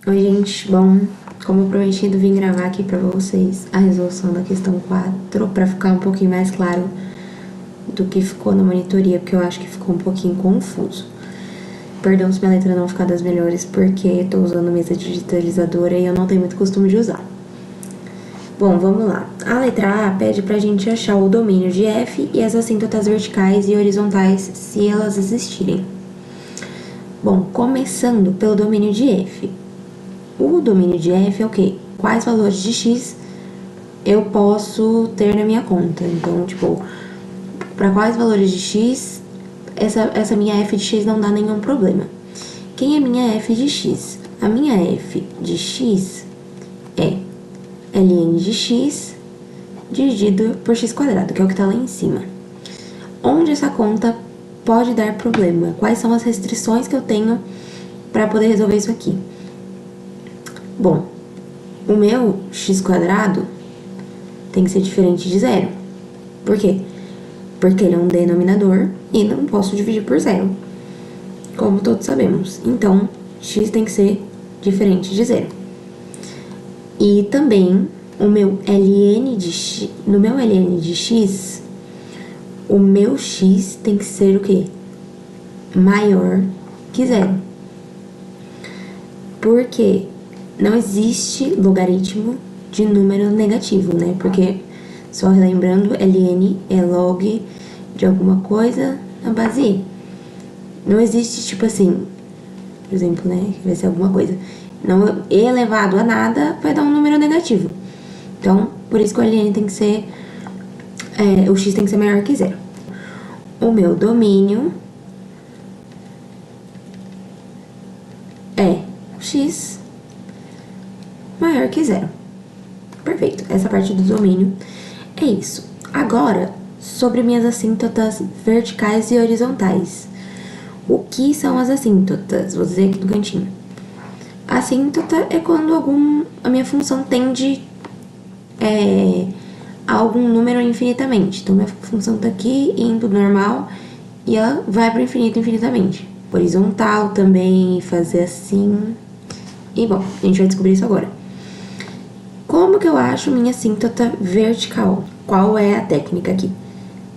Oi, gente. Bom, como prometido, vim gravar aqui pra vocês a resolução da questão 4, pra ficar um pouquinho mais claro do que ficou na monitoria, porque eu acho que ficou um pouquinho confuso. Perdão se minha letra não ficar das melhores, porque tô usando mesa digitalizadora e eu não tenho muito costume de usar. Bom, vamos lá. A letra A pede pra gente achar o domínio de F e as assíntotas verticais e horizontais, se elas existirem. Bom, começando pelo domínio de F. O domínio de F é o quê? Quais valores de x eu posso ter na minha conta. Então, tipo, para quais valores de x, essa minha f de x não dá nenhum problema. Quem é minha f de x? A minha f de x é ln de x dividido por x quadrado, que é o que tá lá em cima. Onde essa conta pode dar problema? Quais são as restrições que eu tenho para poder resolver isso aqui? Bom, o meu x quadrado tem que ser diferente de zero. Por quê? Porque ele é um denominador e não posso dividir por zero, como todos sabemos. Então, x tem que ser diferente de zero. E também, o meu ln de x, no meu ln de x, o meu x tem que ser o quê? Maior que zero. Por quê? Não existe logaritmo de número negativo, né? Porque, só lembrando, ln é log de alguma coisa na base e. Não existe, tipo assim, por exemplo, né? Que vai ser alguma coisa. Não, e elevado a nada vai dar um número negativo. Então, por isso que o ln tem que ser... o x tem que ser maior que zero. O meu domínio é x maior que zero. Perfeito, essa parte do domínio é isso. Agora, sobre minhas assíntotas verticais e horizontais. O que são as assíntotas? Vou dizer aqui no cantinho. A assíntota é quando a minha função tende a algum número infinitamente. Então, minha função tá aqui indo normal e ela vai para o infinito infinitamente. Horizontal também, fazer assim. E bom, a gente vai descobrir isso agora. Como que eu acho minha assíntota vertical? Qual é a técnica aqui?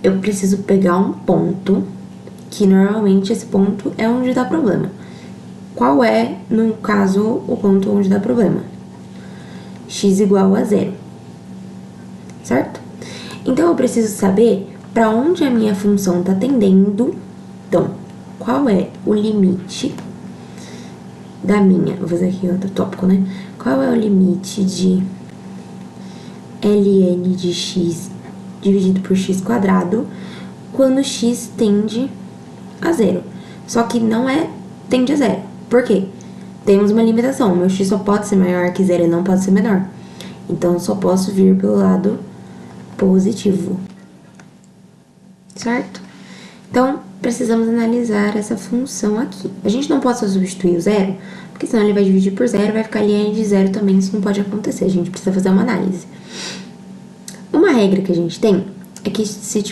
Eu preciso pegar um ponto, que normalmente esse ponto é onde dá problema. Qual é, no caso, o ponto onde dá problema? X igual a zero, certo? Então, eu preciso saber para onde a minha função está tendendo. Então, qual é o limite da minha... Vou fazer aqui outro tópico, né? Qual é o limite de ln de x dividido por x quadrado quando x tende a zero? Só que não tende a zero. Por quê? Temos uma limitação. Meu x só pode ser maior que zero e não pode ser menor. Então, eu só posso vir pelo lado positivo. Certo? Então, precisamos analisar essa função aqui. A gente não pode só substituir o zero, porque senão ele vai dividir por zero e vai ficar ln de zero também. Isso não pode acontecer. A gente precisa fazer uma análise. Uma regra que a gente tem é que se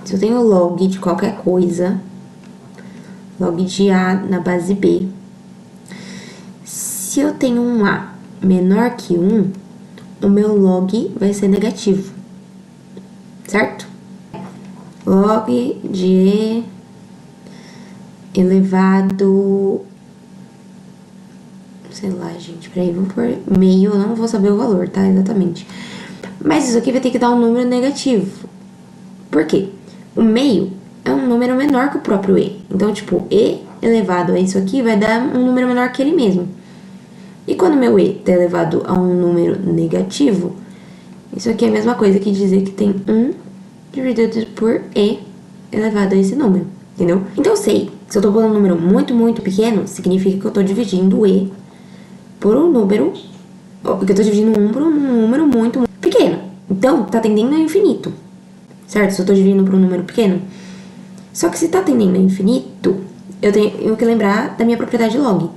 eu tenho log de qualquer coisa, log de A na base B, se eu tenho um A menor que 1, o meu log vai ser negativo, certo? Log de E elevado... Sei lá, gente, peraí, vou pôr meio, eu não vou saber o valor, tá? Exatamente. Mas isso aqui vai ter que dar um número negativo. Por quê? O meio é um número menor que o próprio E. Então, tipo, E elevado a isso aqui vai dar um número menor que ele mesmo. E quando meu E está elevado a um número negativo, isso aqui é a mesma coisa que dizer que tem 1 dividido por E elevado a esse número, entendeu? Então, eu sei, se eu tô pondo um número muito, muito pequeno, significa que eu tô dividindo o E por um número... que eu tô dividindo 1 por um número muito, muito pequeno. Então, tá tendendo ao infinito, certo? Se eu tô dividindo por um número pequeno. Só que se tá tendendo ao infinito, eu tenho que lembrar da minha propriedade log.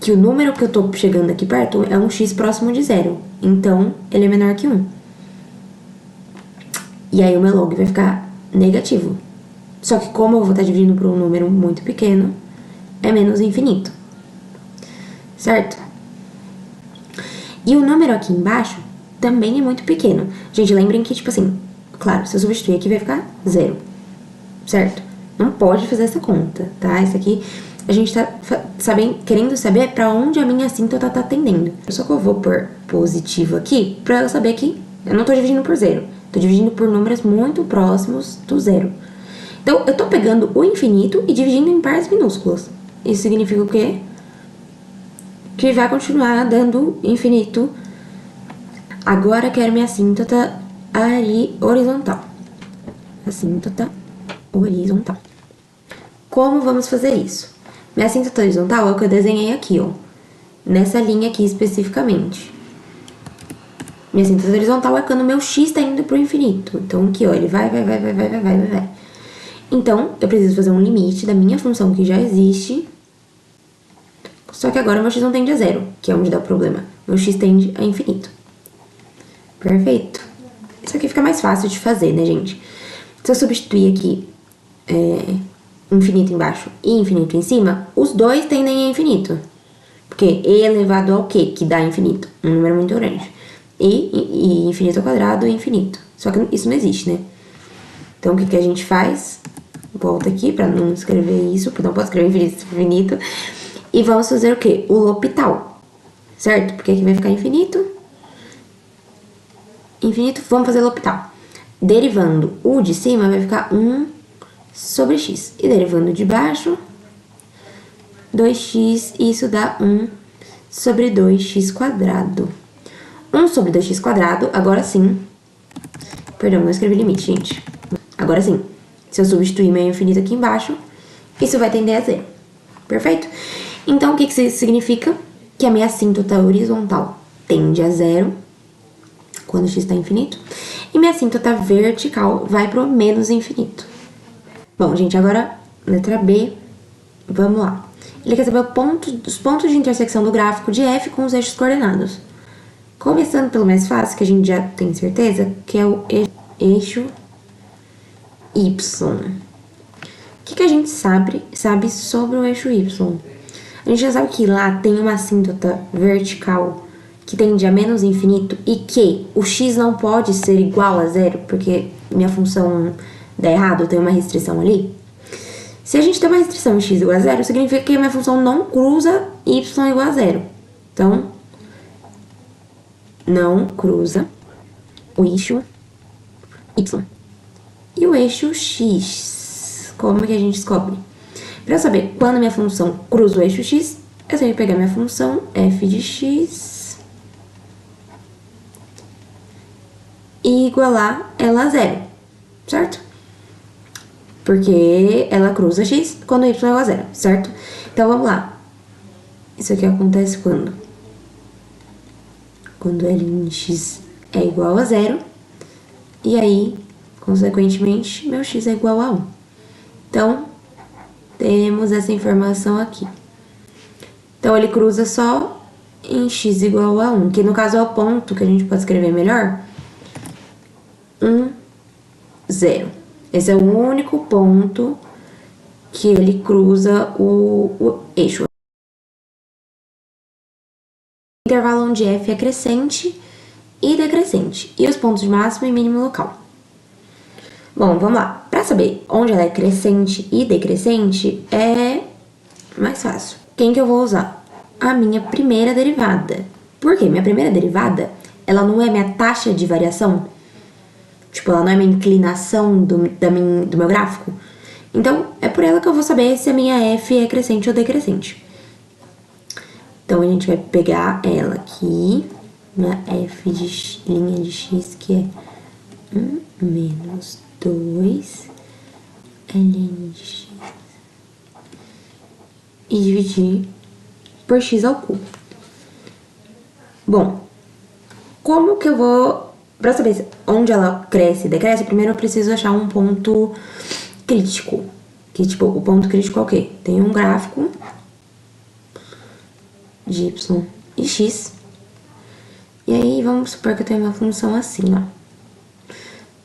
Que o número que eu tô chegando aqui perto é um x próximo de zero. Então, ele é menor que 1. E aí, o meu log vai ficar negativo. Só que como eu vou estar dividindo por um número muito pequeno, é menos infinito. certo? E o número aqui embaixo também é muito pequeno. Gente, lembrem que, tipo assim, claro, se eu substituir aqui vai ficar 0, certo? Não pode fazer essa conta, tá? Isso aqui a gente tá querendo saber pra onde a minha assíntota tá tendendo. Só que eu vou pôr positivo aqui pra eu saber que eu não tô dividindo por 0. Tô dividindo por números muito próximos do 0. Então, eu tô pegando o infinito e dividindo em partes minúsculas. Isso significa o quê? Que vai continuar dando infinito. Agora quero minha assíntota horizontal. Assíntota horizontal. Como vamos fazer isso? Minha assíntota horizontal é o que eu desenhei aqui, ó. Nessa linha aqui especificamente. Minha assíntota horizontal é quando meu x tá indo pro infinito. Então aqui, ó, ele vai. Então, eu preciso fazer um limite da minha função que já existe. Só que agora meu x não tende a 0, que é onde dá o problema. Meu x tende a infinito. Perfeito. Isso aqui fica mais fácil de fazer, né, gente? Se eu substituir aqui infinito embaixo e infinito em cima, os dois tendem a infinito. Porque e elevado ao quê? Que dá infinito. Um número muito grande. E infinito ao quadrado é infinito. Só que isso não existe, né? Então, o que, que a gente faz? Volta aqui pra não escrever isso, porque não posso escrever infinito. E vamos fazer o quê? O L'Hopital. Certo? Porque aqui vai ficar infinito. Infinito, vamos fazer L'Hopital. Derivando o de cima vai ficar 1 sobre x. E derivando de baixo, 2x, e isso dá 1 sobre 2x quadrado. 1 sobre 2x quadrado, agora sim. Perdão, não escrevi limite, gente. Agora sim, se eu substituir meu infinito aqui embaixo, isso vai tender a 0. Perfeito? Então, o que isso significa? Que a minha assíntota horizontal tende a 0, quando x está infinito, e minha assíntota vertical vai pro menos infinito. Bom, gente, agora, letra B, vamos lá. Ele quer saber os pontos de intersecção do gráfico de f com os eixos coordenados. Começando pelo mais fácil, que a gente já tem certeza, que é o eixo y. O que a gente sabe sobre o eixo y? A gente já sabe que lá tem uma assíntota vertical que tende a menos infinito e que o x não pode ser igual a 0, porque minha função dá errado, tem uma restrição ali. Se a gente tem uma restrição em x igual a 0, significa que a minha função não cruza y igual a 0. Então, não cruza o eixo y. E o eixo x, como que a gente descobre? Para eu saber quando minha função cruza o eixo x, eu tenho que pegar minha função f de x e igualar ela a 0, certo? Porque ela cruza x quando y é igual a 0, certo? Então, vamos lá. Isso aqui acontece quando? Quando L em x é igual a 0, e aí, consequentemente, meu x é igual a 1. Então, temos essa informação aqui. Então, ele cruza só em x igual a 1, que no caso é o ponto que a gente pode escrever melhor. 1, 0. Esse é o único ponto que ele cruza o eixo. Intervalo onde f é crescente e decrescente. E os pontos de máximo e mínimo local. Bom, vamos lá. Para saber onde ela é crescente e decrescente, é mais fácil. Quem que eu vou usar? A minha primeira derivada. Por quê? Minha primeira derivada, ela não é minha taxa de variação. Tipo, ela não é minha inclinação do meu gráfico. Então, é por ela que eu vou saber se a minha f é crescente ou decrescente. Então, a gente vai pegar ela aqui, minha f de linha de x, que é 1 menos 2 ln de x. E dividir por x ao cubo. Bom, como que eu vou... Pra saber onde ela cresce e decresce, primeiro eu preciso achar um ponto crítico. Que, tipo, o ponto crítico é o quê? Tem um gráfico de y e x. E aí, vamos supor que eu tenho uma função assim, ó.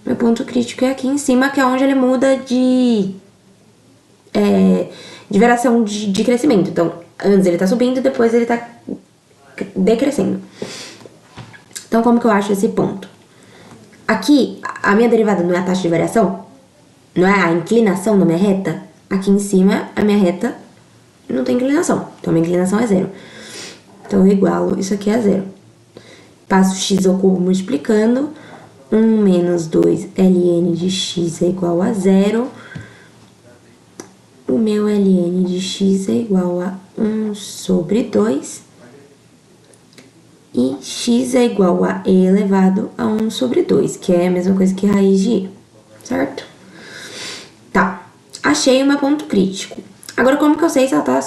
Meu ponto crítico é aqui em cima, que é onde ele muda de variação de crescimento. Então, Antes ele tá subindo e depois ele tá decrescendo. Então, como que eu acho esse ponto? Aqui, a minha derivada não é a taxa de variação? Não é a inclinação da minha reta? Aqui em cima, a minha reta não tem inclinação. Então, a minha inclinação é zero. Então, eu igualo isso aqui a zero. Passo x ao cubo multiplicando. 1 menos 2 ln de x é igual a zero. O meu ln de x é igual a 1 sobre 2. E x é igual a e elevado a 1 sobre 2, que é a mesma coisa que raiz de e, certo? Tá, achei o meu ponto crítico. Agora, como que eu sei se ela tá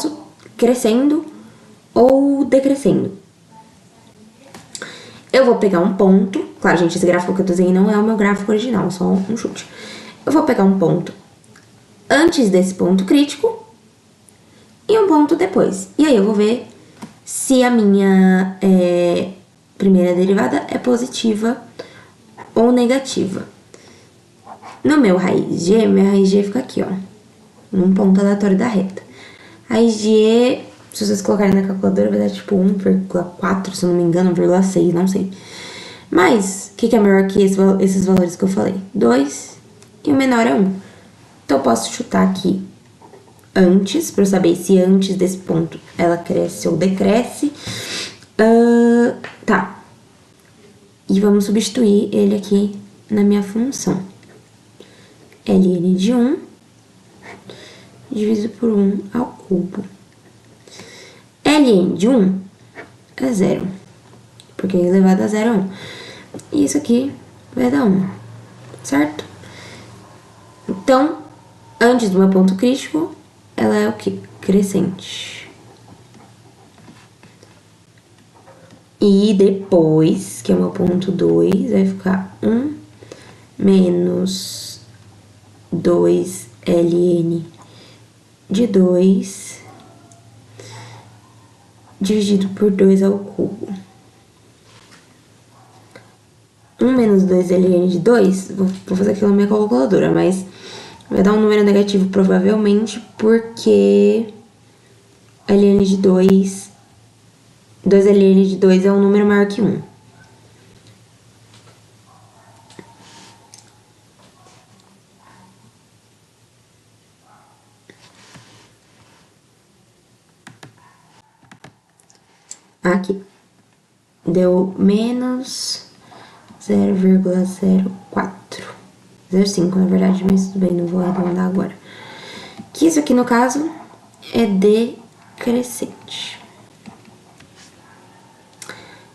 crescendo ou decrescendo? Eu vou pegar um ponto, claro, gente, esse gráfico que eu desenhei não é o meu gráfico original, só um chute. Eu vou pegar um ponto antes desse ponto crítico e um ponto depois. E aí eu vou ver se a minha primeira derivada é positiva ou negativa. No meu raiz de e, minha raiz de e fica aqui, ó, num ponto aleatório da reta. Raiz de e, se vocês colocarem na calculadora, vai dar tipo 1,4, se eu não me engano, 1,6, não sei. Mas, o que é maior que esses valores que eu falei? 2 e o menor é 1. Então, eu posso chutar aqui antes, para eu saber se antes desse ponto ela cresce ou decresce. Tá. E vamos substituir ele aqui na minha função. ln de 1 dividido por 1 ao cubo. ln de 1 é 0, porque elevado a 0 é 1. E isso aqui vai dar 1, certo? Então, antes do meu ponto crítico, ela é o quê? Crescente. E depois, que é o meu ponto 2, vai ficar 1 menos 2 ln de 2 dividido por 2 ao cubo. 1 menos 2 ln de 2, vou fazer aqui na minha calculadora, mas vai dar um número negativo provavelmente porque ln de 2 ln de 2 é um número maior que 1. Aqui. Deu menos 0,04. 0,5 na verdade, mas tudo bem, não vou arredondar agora. Que isso aqui, no caso, é decrescente.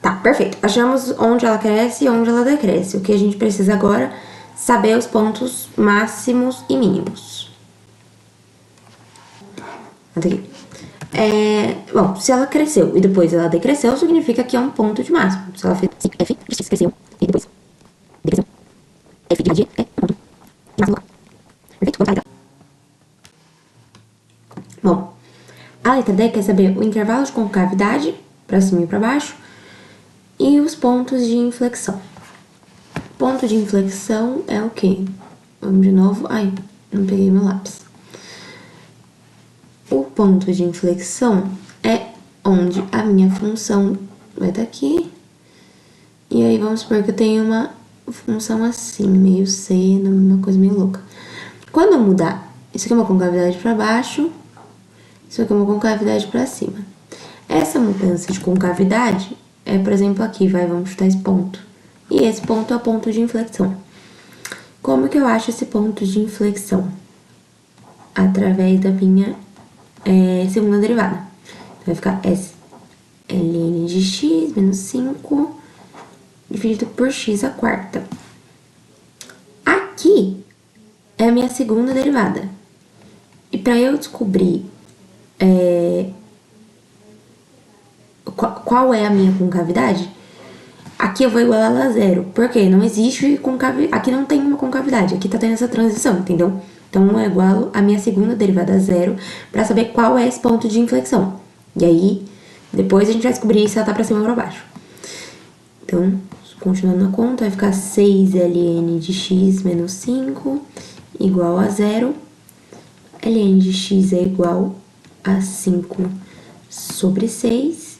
Tá, perfeito. Achamos onde ela cresce e onde ela decresce. O que a gente precisa agora é saber os pontos máximos e mínimos. Aqui. Bom, se ela cresceu e depois ela decresceu, significa que é um ponto de máximo. Se ela fez f de x cresceu e depois decresceu, f de g é ponto máximo lá. Perfeito? Vamos lá. Bom, a letra D quer saber o intervalo de concavidade, para cima e para baixo, e os pontos de inflexão. Ponto de inflexão é o quê? Vamos de novo. Ai, não peguei meu lápis. O ponto de inflexão é onde a minha função vai estar aqui. E aí vamos supor que eu tenho uma função assim, meio seno, uma coisa meio louca. Quando eu mudar, isso aqui é uma concavidade para baixo, isso aqui é uma concavidade para cima. Essa mudança de concavidade é, por exemplo, aqui, vamos chutar esse ponto. E esse ponto é o ponto de inflexão. Como que eu acho esse ponto de inflexão? Através da minha segunda derivada. Então, vai ficar S ln de x menos 5 dividido por x à quarta. Aqui é a minha segunda derivada. E para eu descobrir qual é a minha concavidade, aqui eu vou igualar ela a zero. Porque não existe concavidade. Aqui não tem uma concavidade. Aqui tá tendo essa transição, entendeu? Então, eu igualo a minha segunda derivada a zero para saber qual é esse ponto de inflexão. E aí, depois a gente vai descobrir se ela tá para cima ou para baixo. Então, continuando a conta, vai ficar 6 ln de x menos 5 igual a zero. Ln de x é igual a 5 sobre 6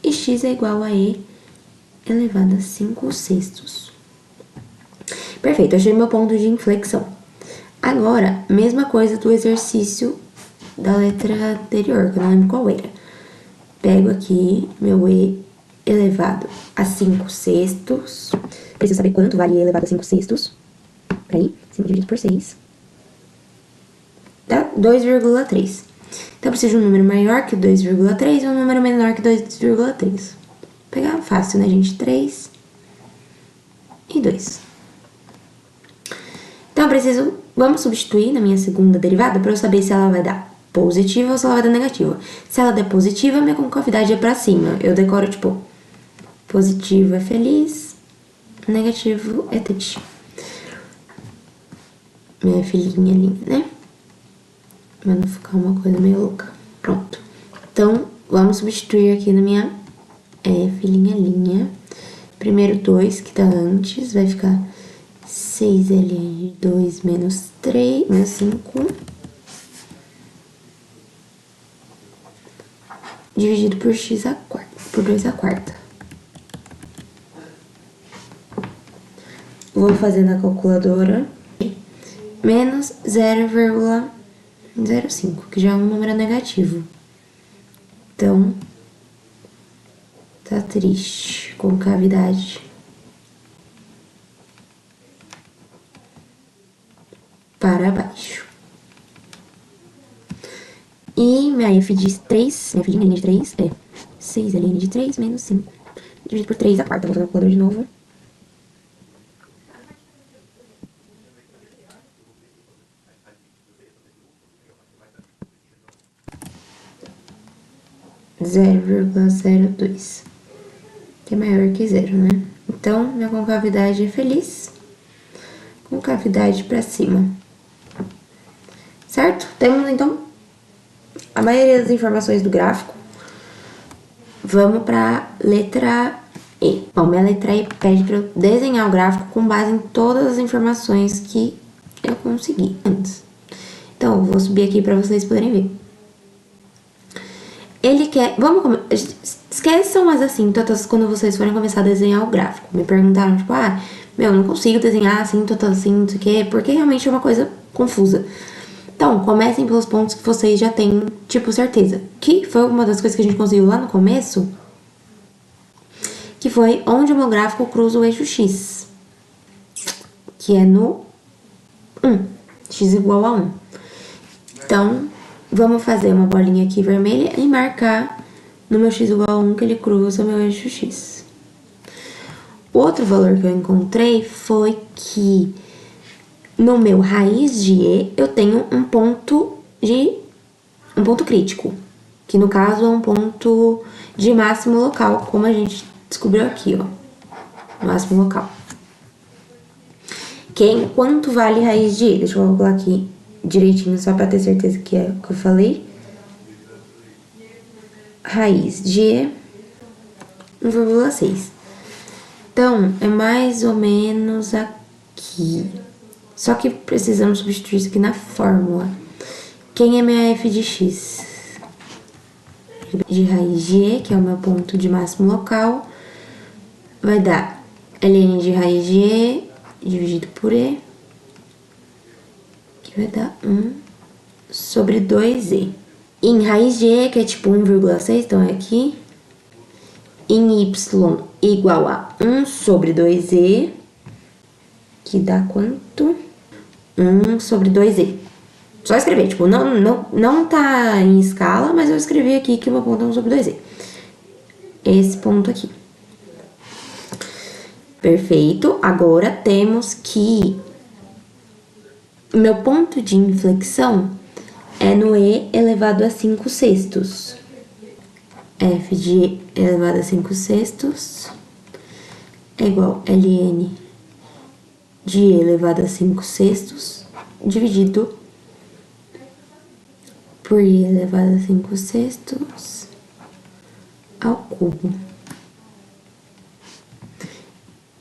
e x é igual a e elevado a 5 sextos. Perfeito, achei meu ponto de inflexão. Agora, mesma coisa do exercício da letra anterior, que eu não lembro qual era. Pego aqui meu e elevado a 5 sextos. Preciso saber quanto vale e elevado a 5 sextos. Peraí, 5 dividido por 6. Tá? 2,3. Então, eu preciso de um número maior que 2,3 e um número menor que 2,3. Pegar fácil, né, gente? 3 e 2. Então, eu preciso... Vamos substituir na minha segunda derivada para eu saber se ela vai dar positiva ou se ela vai dar negativa. Se ela der positiva, minha concavidade é pra cima. Eu decoro, tipo, positivo é feliz, negativo é triste. Minha filhinha ali, né? Pra não ficar uma coisa meio louca. Pronto. Então, vamos substituir aqui na minha filhinha linha. Primeiro 2, que tá antes, vai ficar 6L de 2 menos 3, menos 5. Dividido por x a quarta, por 2 a quarta. Vou fazer na calculadora. Menos 0,05, que já é um número negativo. Então, tá triste. Concavidade para baixo. E minha f de 3, minha filhinha de 3 é 6L de 3 menos 5. Dividido por 3 a quarta. Vou fazer o calculador de novo. (0,02), que é maior que 0, né? Então, minha concavidade é feliz. Concavidade para cima. Certo? Temos, então, a maioria das informações do gráfico. Vamos para letra E. Bom, minha letra E pede para eu desenhar o gráfico com base em todas as informações que eu consegui antes. Então, eu vou subir aqui para vocês poderem ver. Ele quer... Esqueçam as assíntotas quando vocês forem começar a desenhar o gráfico. Me perguntaram, tipo, eu não consigo desenhar assíntotas assim, não sei o quê, porque realmente é uma coisa confusa. Então, comecem pelos pontos que vocês já têm, tipo, certeza. Que foi uma das coisas que a gente conseguiu lá no começo, que foi onde o meu gráfico cruza o eixo X, que é no 1, x igual a 1. Então, vamos fazer uma bolinha aqui vermelha e marcar no meu x igual a 1 que ele cruza o meu eixo X. O outro valor que eu encontrei foi que no meu raiz de E eu tenho um ponto crítico, que no caso é um ponto de máximo local, como a gente descobriu aqui, ó, máximo local. Quanto vale raiz de E? Deixa eu calcular aqui direitinho, só para ter certeza que é o que eu falei. Raiz de E, 1,6. Então, é mais ou menos aqui. Só que precisamos substituir isso aqui na fórmula. Quem é minha f de x? De raiz de E, que é o meu ponto de máximo local, vai dar ln de raiz de E dividido por E, que vai dar 1 sobre 2E. Em raiz de E, que é tipo 1,6, então é aqui. Em y igual a 1 sobre 2E, que dá quanto? 1 sobre 2E. Só escrever, tipo, não tá em escala, mas eu escrevi aqui que o meu ponto é 1 sobre 2E. Esse ponto aqui. Perfeito. Agora temos que o meu ponto de inflexão é no E elevado a 5 sextos. F de E elevado a 5 sextos é igual a ln de E elevado a 5 sextos dividido por I elevado a 5 sextos ao cubo.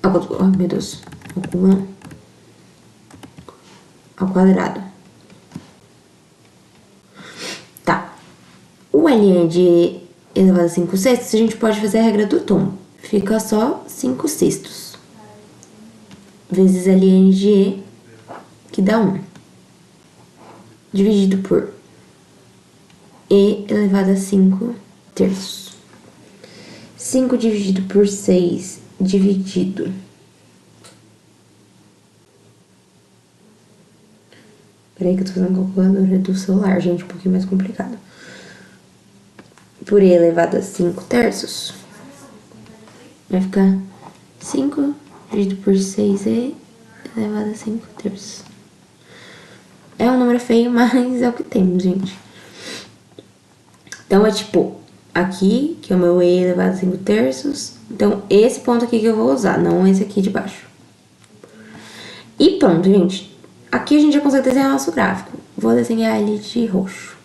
Oh, meu Deus. Ao cubo não. Ao quadrado. Tá. O ln de e elevado a 5 sextos, a gente pode fazer a regra do tom. Fica só 5 sextos. Vezes ln de e, que dá 1. Dividido por e elevado a 5 terços. 5 dividido por 6 dividido. Peraí que eu tô fazendo calculadora do celular, gente, um pouquinho mais complicado. Por e elevado a 5 terços, vai ficar 5 dividido por 6e elevado a 5 terços. É um número feio, mas é o que temos, gente. Então, é tipo, aqui, que é o meu e elevado a 5 terços. Então, esse ponto aqui que eu vou usar, não esse aqui de baixo. E pronto, gente. Aqui a gente já consegue desenhar nosso gráfico. Vou desenhar ele de roxo.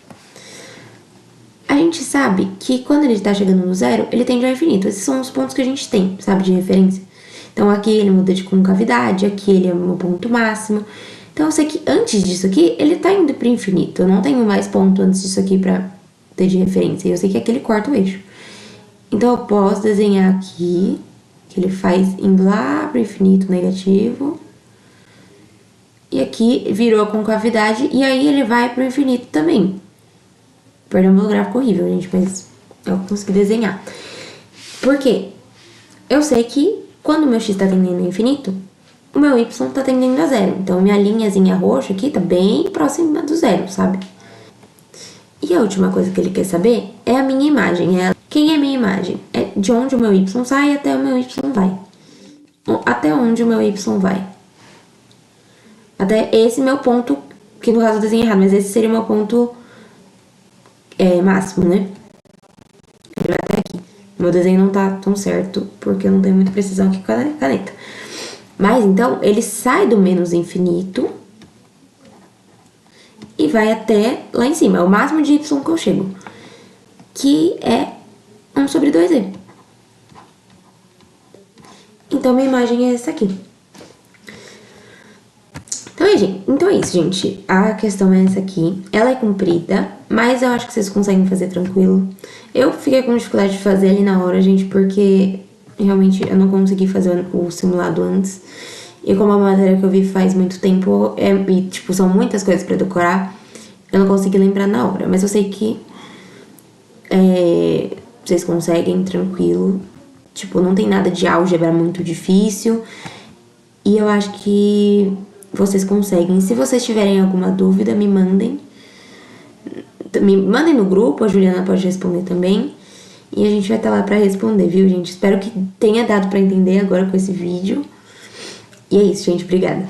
A gente sabe que quando ele tá chegando no zero, ele tende ao infinito. Esses são os pontos que a gente tem, sabe, de referência. Então, aqui ele muda de concavidade, aqui ele é o meu ponto máximo. Então, eu sei que antes disso aqui, ele tá indo pro infinito. Eu não tenho mais ponto antes disso aqui pra ter de referência. Eu sei que aqui ele corta o eixo. Então, eu posso desenhar aqui, que ele faz indo lá pro infinito negativo. E aqui virou a concavidade, e aí ele vai pro infinito também. Perdão, meu gráfico horrível, gente, mas eu consegui desenhar. Por quê? Eu sei que quando o meu x tá tendendo ao infinito, o meu y tá tendendo a zero. Então, minha linhazinha roxa aqui tá bem próxima do zero, sabe? E a última coisa que ele quer saber é a minha imagem. Quem é a minha imagem? É de onde o meu y sai até o meu y vai. Até onde o meu y vai. Até esse meu ponto, que no caso eu desenhei errado, mas esse seria o meu ponto máximo, né? Ele vai até aqui. Meu desenho não tá tão certo, porque eu não tenho muita precisão aqui com a caneta. Mas, então, ele sai do menos infinito e vai até lá em cima. É o máximo de y que eu chego, que é 1 sobre 2e. Então, minha imagem é essa aqui. Então é isso, gente. A questão é essa aqui. Ela é comprida, mas eu acho que vocês conseguem fazer tranquilo. Eu fiquei com dificuldade de fazer ali na hora, gente, porque realmente eu não consegui fazer o simulado antes. E como a matéria que eu vi faz muito tempo, e tipo, são muitas coisas pra decorar, eu não consegui lembrar na hora. Mas eu sei que vocês conseguem tranquilo. Tipo, não tem nada de álgebra muito difícil. E eu acho que vocês conseguem. Se vocês tiverem alguma dúvida, me mandem. Me mandem no grupo, a Juliana pode responder também. E a gente vai estar lá pra responder, viu, gente? Espero que tenha dado pra entender agora com esse vídeo. E é isso, gente. Obrigada.